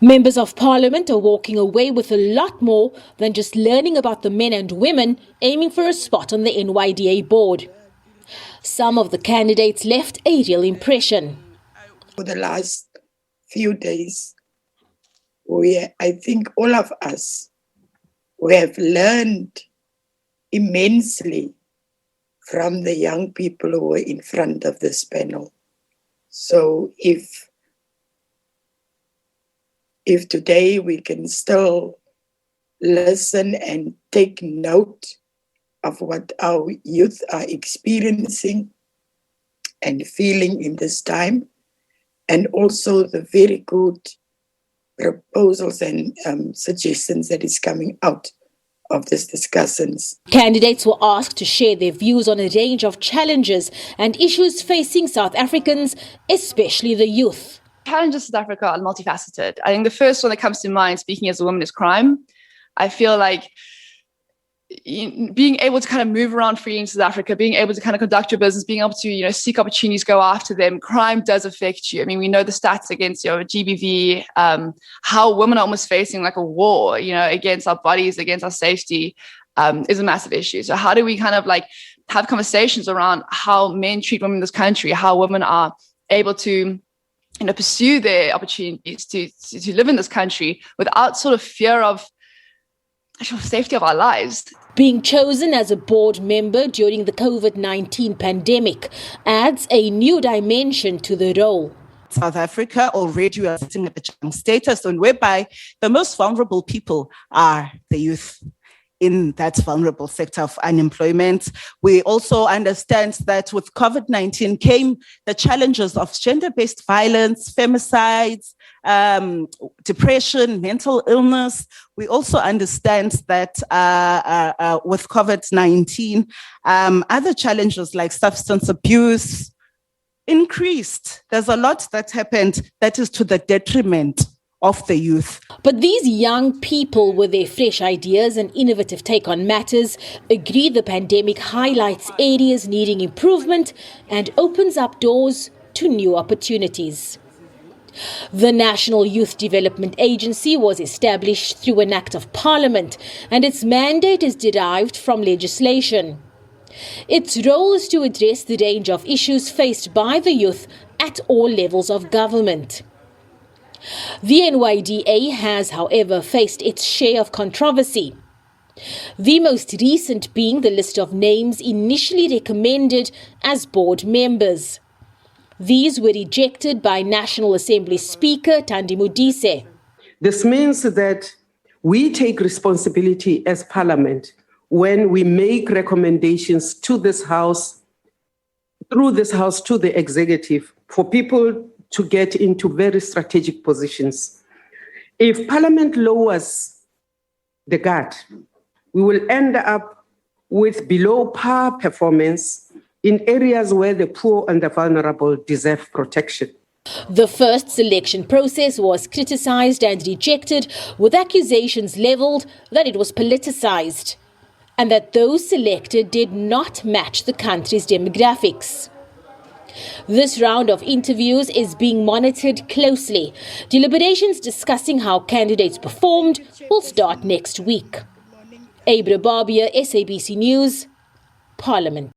Members of Parliament are walking away with a lot more than just learning about the men and women aiming for a spot on the NYDA board. Some of the candidates left a real impression. For the last few days, I think all of us, we have learned immensely from the young people who were in front of this panel. So if today we can still listen and take note of what our youth are experiencing and feeling in this time, and also the very good proposals and suggestions that is coming out of these discussions. Candidates were asked to share their views on a range of challenges and issues facing South Africans, especially the youth. Challenges in South Africa are multifaceted. I think the first one that comes to mind, speaking as a woman, is crime. I feel like being able to kind of move around freely in South Africa, being able to kind of conduct your business, being able to, seek opportunities, go after them. Crime does affect you. I mean, we know the stats against GBV, how women are almost facing like a war, against our bodies, against our safety, is a massive issue. So how do we kind of like have conversations around how men treat women in this country, how women are able to pursue their opportunities to live in this country without sort of fear of actual safety of our lives. Being chosen as a board member during the COVID-19 pandemic adds a new dimension to the role. South Africa already are sitting at the young status on whereby the most vulnerable people are the youth in that vulnerable sector of unemployment. We also understand that with COVID-19 came the challenges of gender-based violence, femicides, depression, mental illness. We also understand that with COVID-19, other challenges like substance abuse increased. There's a lot that happened that is to the detriment of the youth. But these young people, with their fresh ideas and innovative take on matters, agree the pandemic highlights areas needing improvement and opens up doors to new opportunities. The National Youth Development Agency was established through an Act of Parliament, and its mandate is derived from legislation. Its role is to address the range of issues faced by the youth at all levels of government. The NYDA has, however, faced its share of controversy. The most recent being the list of names initially recommended as board members. These were rejected by National Assembly Speaker Thandi Modise. This means that we take responsibility as Parliament when we make recommendations to this House, through this House to the executive, for people to get into very strategic positions. If Parliament lowers the guard, we will end up with below par performance in areas where the poor and the vulnerable deserve protection. The first selection process was criticized and rejected, with accusations leveled that it was politicized and that those selected did not match the country's demographics. This round of interviews is being monitored closely. Deliberations discussing how candidates performed will start next week. Abra Barbia, SABC News, Parliament.